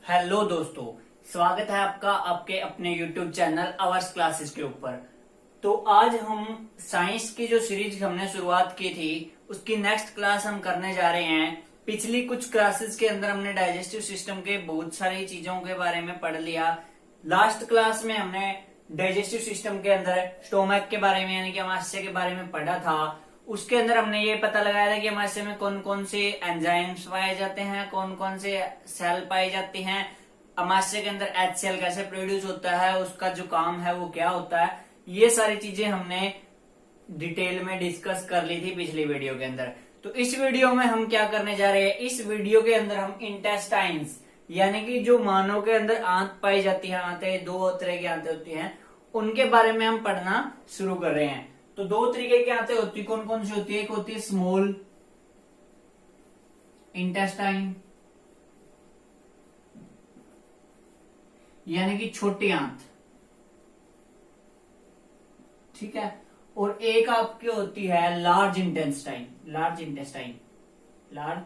Hello दोस्तों, स्वागत है आपका आपके अपने YouTube चैनल आवर्स क्लासेस के ऊपर। तो आज हम साइंस की जो सीरीज हमने शुरुआत की थी उसकी नेक्स्ट क्लास हम करने जा रहे हैं। पिछली कुछ क्लासेस के अंदर हमने डाइजेस्टिव सिस्टम के बहुत सारी चीजों के बारे में पढ़ लिया। लास्ट क्लास में हमने डाइजेस्टिव सिस्टम के अंदर स्टोमक के बारे में यानी कि अमाशय के बारे में पढ़ा था। उसके अंदर हमने ये पता लगाया था कि अमाशय में कौन कौन से एंजाइम्स पाए जाते हैं, कौन कौन से सेल पाए जाते हैं, अमाशय के अंदर HCl कैसे प्रोड्यूस होता है, उसका जो काम है वो क्या होता है। ये सारी चीजें हमने डिटेल में डिस्कस कर ली थी पिछली वीडियो के अंदर। तो इस वीडियो में हम क्या करने जा रहे हैं, इस वीडियो के अंदर हम इंटेस्टाइन्स यानी कि जो मानव के अंदर आंत पाई जाती है, आंतें दो तरह की आंतें होती हैं, उनके बारे में हम पढ़ना शुरू कर रहे हैं। तो दो तरीके की आंतें होती है, कौन कौन सी होती है? एक होती है स्मॉल इंटेस्टाइन यानी कि छोटी आंत, ठीक है। और एक आपकी होती है large intestine, large intestine, large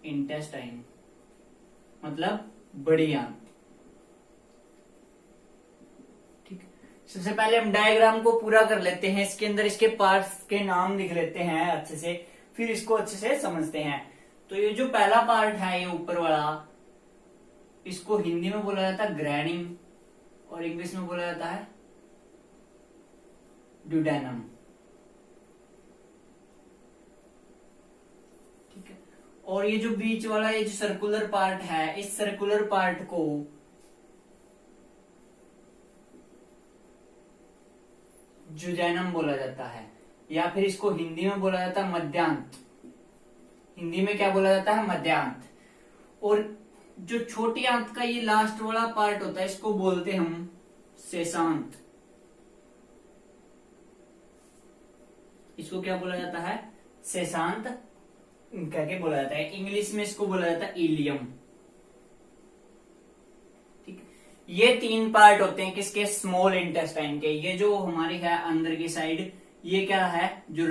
intestine मतलब बड़ी आंत, ठीक है। सबसे पहले हम डायग्राम को पूरा कर लेते हैं, इसके अंदर इसके पार्ट्स के नाम लिख लेते हैं अच्छे से, फिर इसको अच्छे से समझते हैं। तो ये जो पहला पार्ट है, ये ऊपर वाला, इसको हिंदी में बोला जाता है ग्रैनिंग और इंग्लिश में बोला जाता है ड्यूडेनम, ठीक है। और ये जो बीच वाला ये जो सर्कुलर पार्ट है, इस सर्कुलर पार्ट को जुजैनम बोला जाता है, या फिर इसको हिंदी में बोला जाता है मध्यांत। हिंदी में क्या बोला जाता है? मध्यांत। और जो छोटी आंत का ये लास्ट वाला पार्ट होता है, इसको बोलते हैं हम शेषांत। इसको क्या बोला जाता है? शेषांत कह के बोला जाता है। इंग्लिश में इसको बोला जाता है इलियम, ठीक। ये तीन पार्ट होते हैं किसके? स्मॉल इंटेस्टाइन के। ये जो हमारी है अंदर की साइड, ये क्या है? जो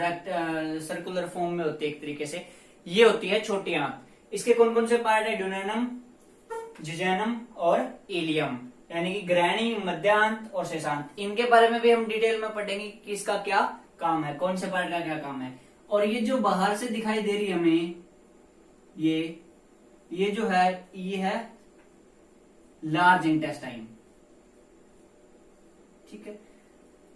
सर्कुलर फॉर्म में होती है एक तरीके से, ये होती है छोटी आंत। इसके कौन कौन से पार्ट है? ड्यूडेनम, जुजैनम और इलियम, यानी कि ग्रैनी, मध्यांत और शेषांत। इनके बारे में भी हम डिटेल में पढ़ेंगे कि इसका क्या काम है, कौन से पार्ट का क्या काम है। और ये जो बाहर से दिखाई दे रही है हमें, ये जो है, ये है लार्ज इंटेस्टाइन, ठीक है।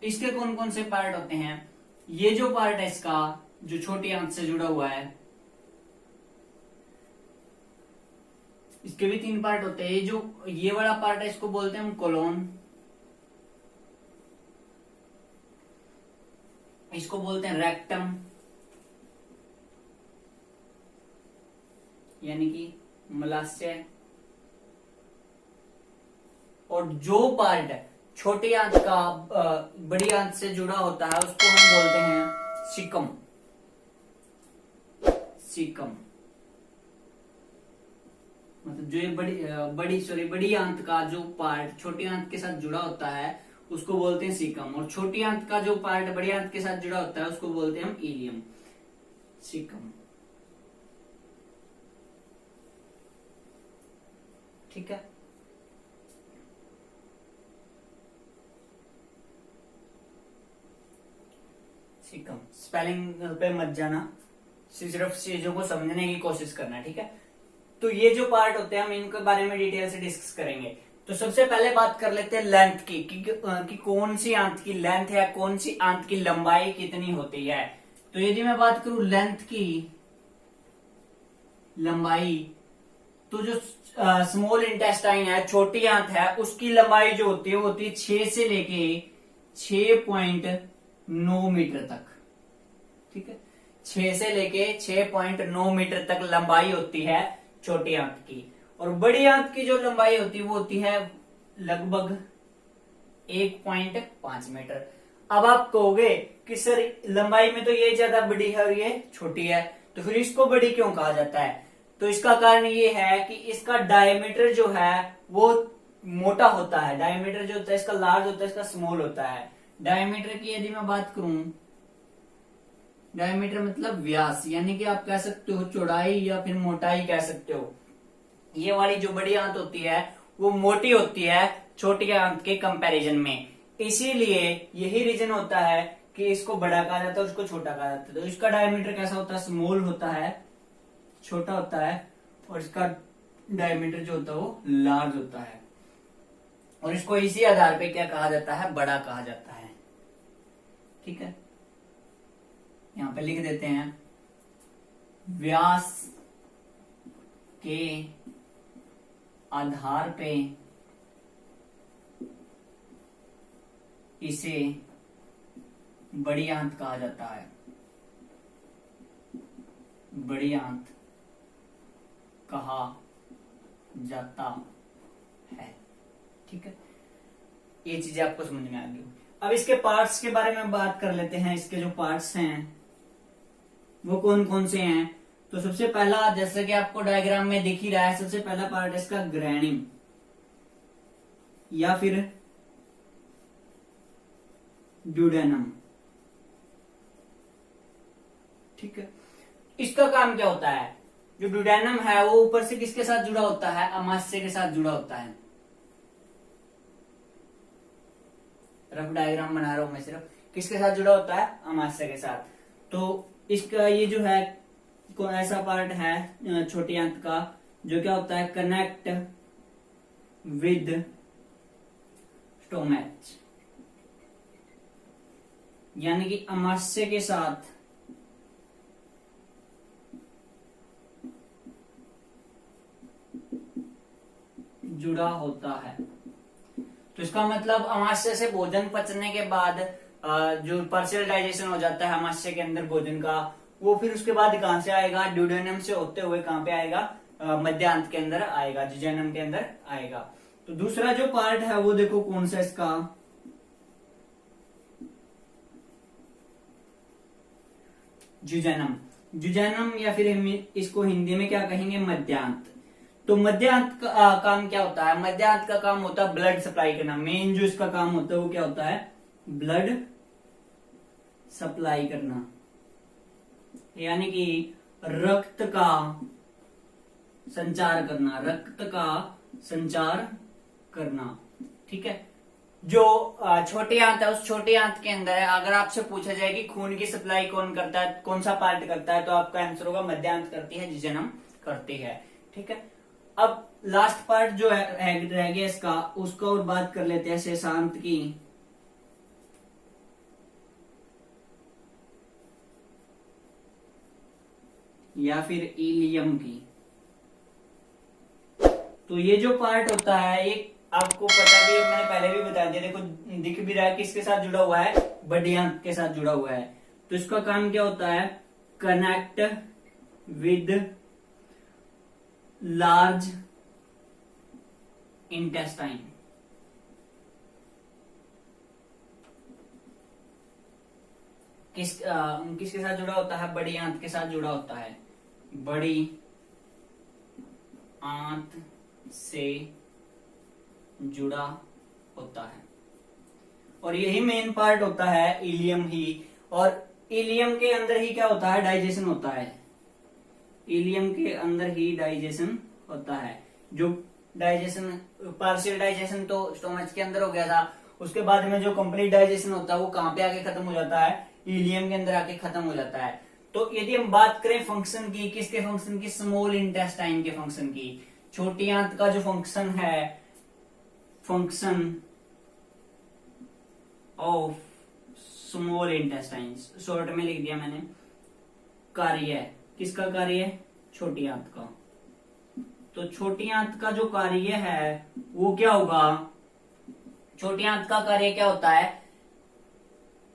इसके कौन कौन से पार्ट होते हैं? ये जो पार्ट है इसका, जो छोटी आंत से जुड़ा हुआ है, इसके भी तीन पार्ट होते हैं। ये जो ये वाला पार्ट है, इसको बोलते हैं हम कोलोन, इसको बोलते हैं रेक्टम यानी कि मलाशय। और जो पार्ट छोटी आंत का बड़ी आंत से जुड़ा होता है, उसको हम बोलते हैं सीकम, सीकम मतलब जो ये बड़ी आंत का जो पार्ट छोटी आंत के साथ जुड़ा होता है, उसको बोलते हैं सीकम। और छोटी आंत का जो पार्ट बड़ी आंत के साथ जुड़ा होता है, उसको बोलते हैं हम इलियम, सीकम, ठीक है। सीकम स्पेलिंग पे मत जाना, सिर्फ चीजों को समझने की कोशिश करना, ठीक है। तो ये जो पार्ट होते हैं, हम इनके बारे में डिटेल से डिस्कस करेंगे। तो सबसे पहले बात कर लेते हैं लेंथ की कि कौन सी आंत की लेंथ है, कौन सी आंत की लंबाई कितनी होती है। तो यदि मैं बात करूं लेंथ की लंबाई, तो जो स्मॉल इंटेस्टाइन है, छोटी आंत है, उसकी लंबाई जो होती है वो होती है 6 से लेके 6.9 मीटर तक, ठीक है। 6 से लेके 6.9 मीटर तक लंबाई होती है छोटी आंत की। और बड़ी आंत की जो लंबाई होती है वो होती है लगभग 1.5 मीटर। अब आप कहोगे कि सर लंबाई में तो ये ज्यादा बड़ी है और ये छोटी है, तो फिर इसको बड़ी क्यों कहा जाता है? तो इसका कारण ये है कि इसका डायमीटर जो है वो मोटा होता है। डायमीटर जो होता है इसका लार्ज होता है, इसका स्मॉल होता है। डायमीटर की यदि मैं बात करूं, डायमीटर मतलब व्यास, यानी कि आप कह सकते हो चौड़ाई या फिर मोटाई कह सकते हो। ये वाली जो बड़ी आंत होती है वो मोटी होती है छोटी आंत के कंपैरिजन में। इसीलिए यही रीजन होता है कि इसको बड़ा कहा जाता है, उसको छोटा कहा जाता है। तो इसका डायमीटर कैसा होता है, स्मॉल होता है, छोटा होता है, और इसका डायमीटर जो होता है वो लार्ज होता है। और इसको इसी आधार पे क्या कहा जाता है, बड़ा कहा जाता है। ठीक है, यहां पे लिख देते हैं, व्यास के आधार पे इसे बड़ी आंत कहा जाता है, बड़ी आंत कहा जाता है। ठीक है, ये चीजें आपको समझ में आ गई। अब इसके पार्ट्स के बारे में बात कर लेते हैं। इसके जो पार्ट्स हैं वो कौन कौन से हैं। तो सबसे पहला, जैसे कि आपको डायग्राम में दिख ही रहा है, सबसे पहला पार्ट है इसका ग्रैनिम या फिर ड्यूडेनम। ठीक है, इसका काम क्या होता है, जो ड्यूडेनम है वो ऊपर से किसके साथ जुड़ा होता है, अमाशय के साथ जुड़ा होता है। रफ डायग्राम बना रहा हूं मैं, सिर्फ किसके साथ जुड़ा होता है, अमाशय के साथ। तो इसका ये जो है कौन ऐसा पार्ट है छोटी आंत का जो क्या होता है, कनेक्ट विद स्टोमच, यानी कि अमाशय के साथ जुड़ा होता है। तो इसका मतलब अमाशय से भोजन पचने के बाद जो पार्शियल डाइजेशन हो जाता है अमाशय के अंदर भोजन का, वो फिर उसके बाद कहां से आएगा, ड्यूडेनम से होते हुए कहां पे आएगा, मध्यांत के अंदर आएगा, जिजैनम के अंदर आएगा। तो दूसरा जो पार्ट है वो देखो कौन सा इसका, जुजैनम। जुजैनम या फिर इसको हिंदी में क्या कहेंगे, मध्यांत। तो मध्यांत का काम क्या होता है, मध्यांत का काम होता है ब्लड सप्लाई करना। मेन जो इसका काम होता है वो क्या होता है, ब्लड सप्लाई करना, यानी कि रक्त का संचार करना, रक्त का संचार करना। ठीक है, जो छोटी आंत है उस छोटी आंत के अंदर है। अगर आपसे पूछा जाए कि खून की सप्लाई कौन करता है, कौन सा पार्ट करता है, तो आपका आंसर होगा मध्यांत करती है, जिजनम करती है। ठीक है, अब लास्ट पार्ट जो है रह गया इसका, उसका और बात कर लेते हैं, शेषांत की। या फिर इलियम की। तो ये जो पार्ट होता है, एक आपको पता भी है, मैंने पहले भी बता दिया, देखो दिख भी रहा है किसके साथ जुड़ा हुआ है, बड़ी आंत के साथ जुड़ा हुआ है। तो इसका काम क्या होता है, कनेक्ट विद लार्ज इंटेस्टाइन। किसके साथ जुड़ा होता है, बड़ी आंत के साथ जुड़ा होता है, बड़ी आंत से जुड़ा होता है। और यही मेन पार्ट होता है इलियम ही। और इलियम के अंदर ही क्या होता है, डाइजेशन होता है। इलियम के अंदर ही डाइजेशन होता है। जो डाइजेशन, पार्शियल डाइजेशन तो स्टोमच के अंदर हो गया था, उसके बाद में जो कंप्लीट डाइजेशन होता है वो कहां पे आके खत्म हो जाता है, इलियम के अंदर आके खत्म हो जाता है। तो यदि हम बात करें फंक्शन की, किसके फंक्शन की, स्मॉल इंटेस्टाइन के फंक्शन की, छोटी आंत का जो फंक्शन है, function of small intestine, short में लिख दिया मैंने, कार्य, किसका कार्य, छोटी आंत का। तो छोटी आंत का जो कार्य है वो क्या होगा, छोटी आंत का कार्य क्या होता है,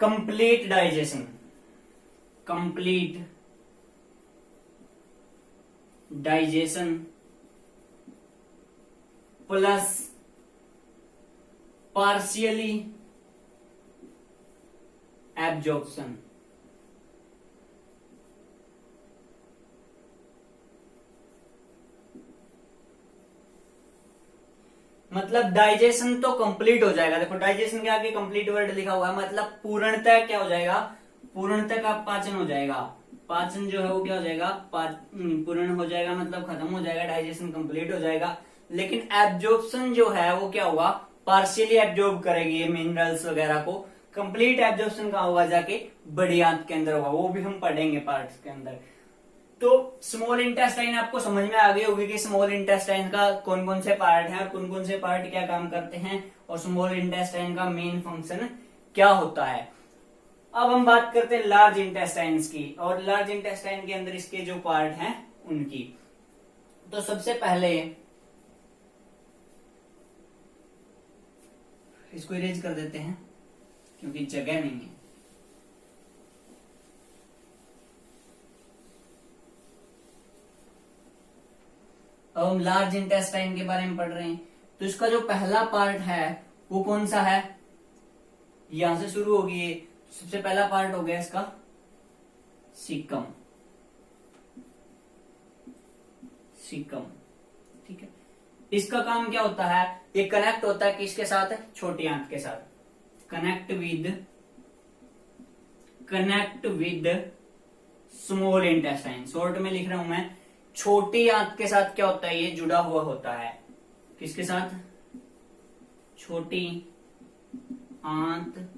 complete digestion, complete digestion plus partially absorption. मतलब डाइजेशन तो कंप्लीट हो जाएगा। देखो डाइजेशन के आगे कंप्लीट वर्ड लिखा हुआ है, मतलब पूर्णतः क्या हो जाएगा, पूर्णतः का पाचन हो जाएगा। पाचन जो है वो क्या हो जाएगा, पूर्ण हो जाएगा, मतलब खत्म हो जाएगा, डाइजेशन कंप्लीट हो जाएगा। लेकिन एब्जॉर्प्शन जो है वो क्या होगा, पार्शियली एब्जॉर्ब करेगी ये मिनरल्स वगैरह को। कंप्लीट एब्जॉर्प्शन कहाँ होगा, जाके बड़ी आंत के अंदर होगा, वो भी हम पढ़ेंगे पार्ट्स के अंदर। तो स्मॉल इंटेस्टाइन आपको समझ में आ गई होगी कि स्मॉल इंटेस्टाइन का कौन कौन से पार्ट है और कौन कौन से पार्ट क्या काम करते हैं, और स्मॉल इंटेस्टाइन का मेन फंक्शन क्या होता है। अब हम बात करते हैं लार्ज इंटेस्टाइन्स की, और लार्ज इंटेस्टाइन के अंदर इसके जो पार्ट हैं उनकी। तो सबसे पहले इसको इरेज कर देते हैं क्योंकि जगह नहीं है। अब हम लार्ज इंटेस्टाइन के बारे में पढ़ रहे हैं। तो इसका जो पहला पार्ट है वो कौन सा है, यहां से शुरू होगी ये। सबसे पहला पार्ट हो गया इसका सीकम। सीकम, ठीक है। इसका काम क्या होता है, ये कनेक्ट होता है किसके साथ, छोटी आंत के साथ। Connect with small intestine, short में लिख रहा हूं मैं। छोटी आंत के साथ क्या होता है, ये जुड़ा हुआ होता है। किसके साथ, छोटी आंत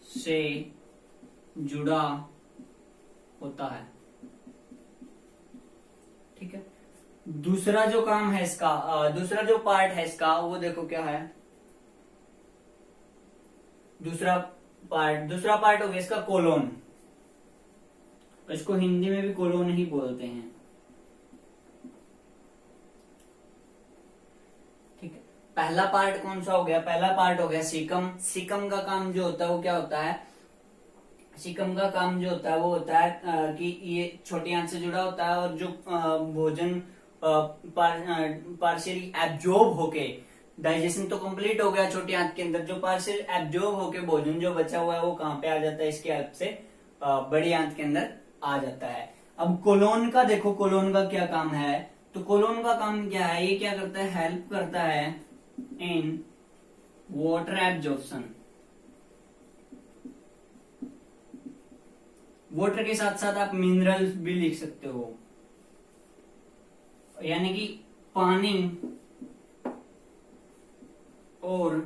से जुड़ा होता है, ठीक है। दूसरा जो काम है इसका, दूसरा जो पार्ट है इसका, वो देखो क्या है। दूसरा पार्ट हो गया इसका कोलोन। इसको हिंदी में भी कोलोन ही बोलते हैं, ठीक है। पहला पार्ट कौन सा हो गया, पहला पार्ट हो गया सीकम। सीकम का काम जो होता है वो क्या होता है, सीकम का काम जो होता है वो होता है कि ये छोटी आंत से जुड़ा होता है, और जो भोजन पार्शियली एब्जॉर्ब होके, डाइजेशन तो कंप्लीट हो गया छोटी आंत के अंदर, जो पार्शियल एब्जॉर्ब होके भोजन जो बचा हुआ है वो कहाँ पे आ जाता है, इसकी हेल्प से बड़ी आंत के अंदर आ जाता है। अब कोलोन का देखो, कोलोन का क्या काम है। तो कोलोन का काम क्या है, ये क्या करता है, हेल्प करता है इन वाटर एब्जॉर्प्शन। वाटर के साथ साथ आप मिनरल्स भी लिख सकते हो, यानी कि पानी और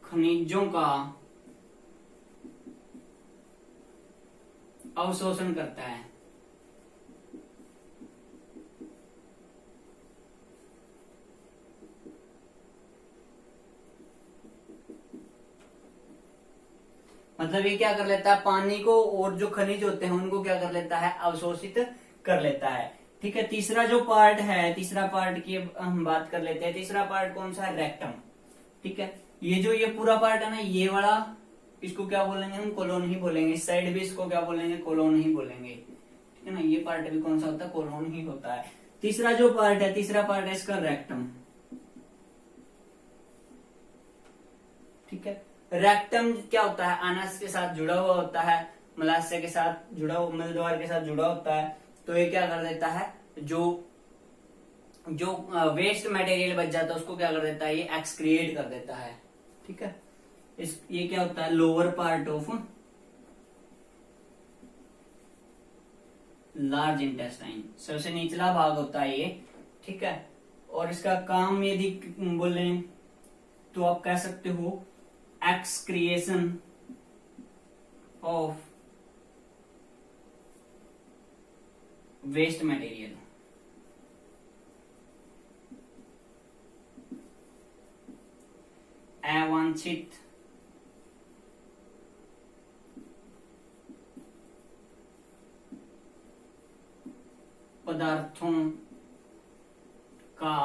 खनिजों का अवशोषण करता है। मतलब ये क्या कर लेता है, पानी को और जो खनिज होते हैं उनको क्या कर लेता है, अवशोषित कर लेता है, ठीक है। तीसरा जो पार्ट है, तीसरा पार्ट की हम बात कर लेते हैं। तीसरा पार्ट कौन सा है, रेक्टम, ठीक है। ये पूरा पार्ट है ना, ये वाला, इसको क्या बोलेंगे हम, कोलोन ही बोलेंगे। इस साइड भी इसको क्या बोलेंगे, कोलोन ही बोलेंगे, ठीक है ना। ये पार्ट भी कौन सा होता है, कोलोन ही होता है। तीसरा जो पार्ट है, तीसरा पार्ट है इसका रेक्टम, ठीक है। रेक्टम क्या होता है, अनस के साथ जुड़ा हुआ होता है, मलाशय के साथ जुड़ा हुआ, मलद्वार के साथ जुड़ा होता है। तो ये क्या कर देता है, जो वेस्ट मटेरियल बच जाता है उसको क्या कर देता है, ये एक्सक्रिएट कर देता है, ठीक है। ये क्या होता है, lower part of large intestine, सबसे निचला भाग होता है ये, ठीक है। और इसका काम यदि बोले तो आप कह सकते हो एक्सक्रिएशन ऑफ वेस्ट मटेरियल। अवांछित पदार्थों का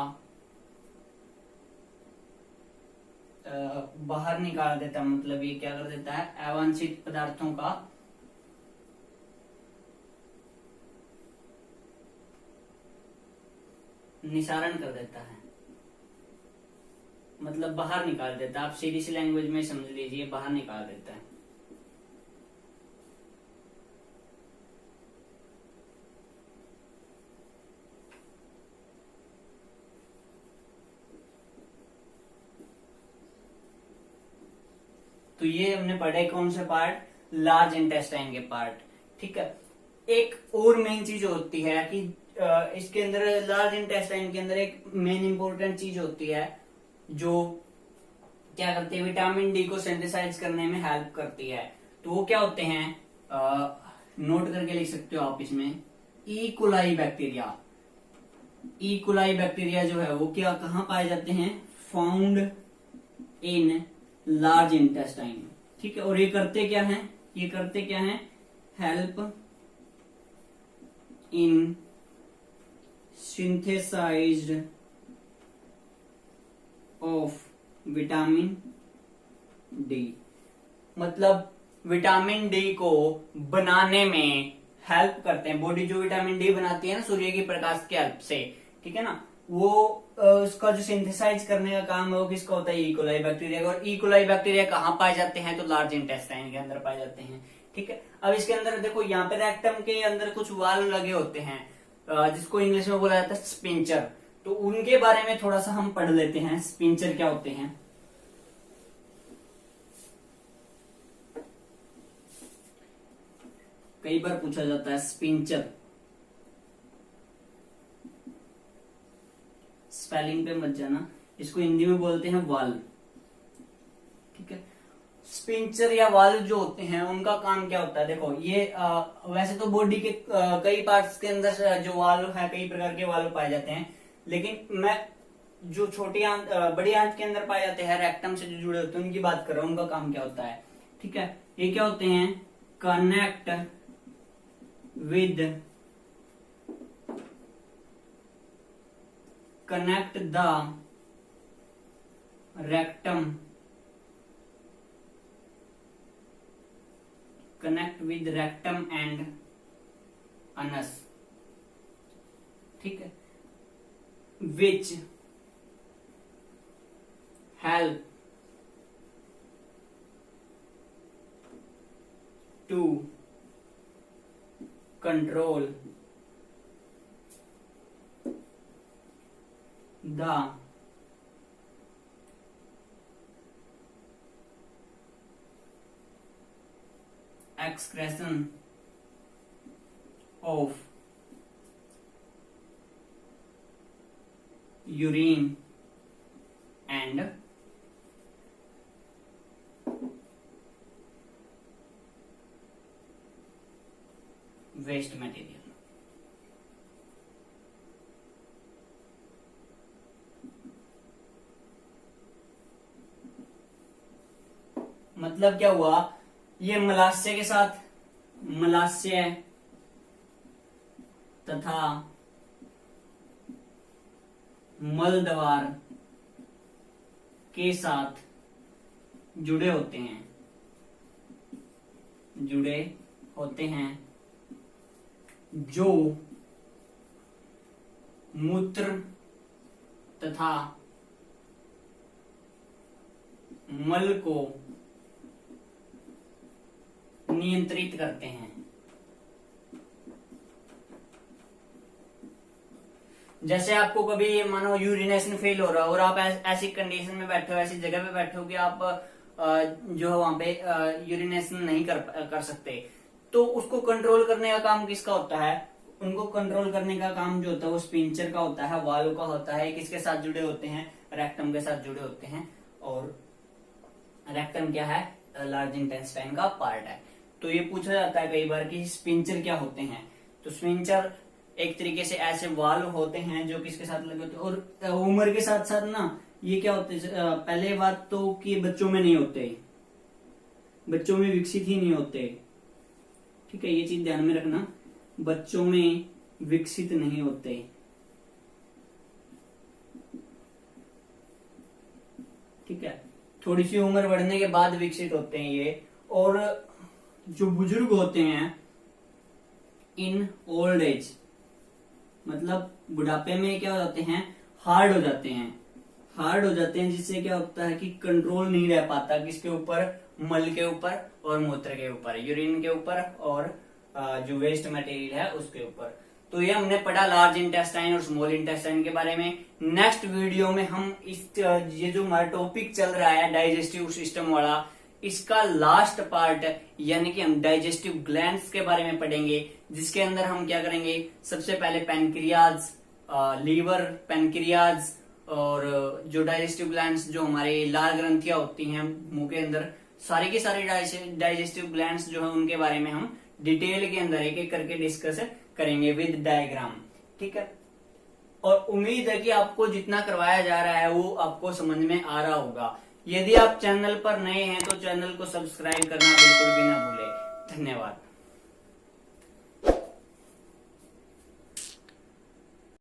बाहर निकाल देता है। मतलब ये क्या कर देता है, अवांछित पदार्थों का निसारण कर देता है, मतलब बाहर निकाल देता है। आप सीधी सी लैंग्वेज में समझ लीजिए, बाहर निकाल देता है। तो ये हमने पढ़े कौन से पार्ट, लार्ज इंटेस्टाइन के पार्ट, ठीक है। एक और मेन चीज होती है कि इसके अंदर लार्ज इंटेस्टाइन के अंदर एक मेन इंपॉर्टेंट चीज होती है जो क्या करती है, विटामिन डी को सिंथेसाइज करने में हेल्प करती है। तो वो क्या होते हैं, नोट करके लिख सकते हो आप इसमें, E coli bacteria. E coli bacteria जो है वो क्या कहाँ पाए जाते हैं, फाउंड इन लार्ज इंटेस्टाइन। ठीक है। और ये करते क्या है, ये करते क्या है, help in synthesized of vitamin D. मतलब विटामिन डी को बनाने में हेल्प करते हैं। बॉडी जो विटामिन डी बनाती है ना सूर्य की प्रकाश के हेल्प से, ठीक है ना, वो उसका जो सिंथेसाइज करने का काम है वो किसका होता है, ई कोलाई बैक्टीरिया का। और ई कोलाई बैक्टीरिया कहाँ पाए जाते हैं, तो लार्ज इंटेस्टाइन के अंदर पाए जाते हैं। ठीक है। अब इसके अंदर देखो, यहाँ पे रेक्टम के अंदर कुछ वाल्व लगे होते हैं जिसको इंग्लिश में बोला जाता है स्पिंचर। तो उनके बारे में थोड़ा सा हम पढ़ लेते हैं, स्पिंचर क्या होते हैं। कई बार पूछा जाता है स्पिंचर, स्पेलिंग पे मत जाना, इसको हिंदी में बोलते हैं वाल्व। ठीक है। स्पिंचर या वाल्व जो होते हैं उनका काम क्या होता है, देखो ये वैसे तो बॉडी के कई पार्ट्स के अंदर जो वाल्व है, कई प्रकार के वाल्व पाए जाते हैं, लेकिन मैं जो छोटी आंत बड़ी आंत के अंदर पाए जाते हैं, रेक्टम से जो जुड़े होते हैं उनकी बात कर रहा हूं, उनका काम क्या होता है। ठीक है। ये क्या होते हैं, connect with connect the rectum, connect with rectum and anus। ठीक है। which help to control the excretion of urine and waste material। मतलब क्या हुआ, ये मलाशय के साथ, मलाशय तथा मलद्वार के साथ जुड़े होते हैं, जुड़े होते हैं, जो मूत्र तथा मल को नियंत्रित करते हैं। जैसे आपको कभी मानो यूरिनेशन फेल हो रहा हो और आप ऐसी कंडीशन में बैठे हो, ऐसी जगह पे बैठे हो कि आप जो है वहां पे यूरिनेशन नहीं कर सकते, तो उसको कंट्रोल करने का काम किसका होता है, उनको कंट्रोल करने का काम जो होता है वो स्पिंचर का होता है, वाल्व का होता है। किसके साथ जुड़े होते हैं, रेक्टम के साथ जुड़े होते हैं। और रेक्टम क्या है, लार्ज इंटेस्टाइन का पार्ट है। तो ये पूछा जाता है कई बार कि स्पिंचर क्या होते हैं। तो स्पिंचर एक तरीके से ऐसे वाल्व होते हैं जो किसके साथ लगे होते हैं। और उम्र के साथ साथ ना ये क्या होते हैं, पहले बात तो कि बच्चों में नहीं होते, बच्चों में विकसित ही नहीं होते। ठीक है, ये चीज ध्यान में रखना, बच्चों में विकसित नहीं होते। ठीक है, थोड़ी सी उम्र बढ़ने के बाद विकसित होते हैं ये। और जो बुजुर्ग होते हैं इन ओल्ड एज, मतलब बुढ़ापे में क्या हो जाते हैं, हार्ड हो जाते हैं, हार्ड हो जाते हैं, जिससे क्या होता है कि कंट्रोल नहीं रह पाता किसके ऊपर, मल के ऊपर और मूत्र के ऊपर, यूरिन के ऊपर और जो वेस्ट मटेरियल है उसके ऊपर। तो ये हमने पढ़ा लार्ज इंटेस्टाइन और स्मॉल इंटेस्टाइन के बारे में। नेक्स्ट वीडियो में हम इस ये जो हमारा टॉपिक चल रहा है डाइजेस्टिव सिस्टम वाला, इसका लास्ट पार्ट यानी कि हम डाइजेस्टिव ग्लैंड्स के बारे में पढ़ेंगे, जिसके अंदर हम क्या करेंगे, सबसे पहले पैनक्रियाज, लीवर, पैनक्रियाज और जो डाइजेस्टिव ग्लैंड्स जो हमारे लाल ग्रंथियां होती हैं मुंह के अंदर, सारी की सारी डाइजेस्टिव ग्लैंड्स जो है उनके बारे में हम डिटेल के अंदर एक एक करके डिस्कस करेंगे विद डायग्राम। ठीक है, और उम्मीद है कि आपको जितना करवाया जा रहा है वो आपको समझ में आ रहा होगा। यदि आप चैनल पर नए हैं तो चैनल को सब्सक्राइब करना बिल्कुल भी ना भूलें। धन्यवाद।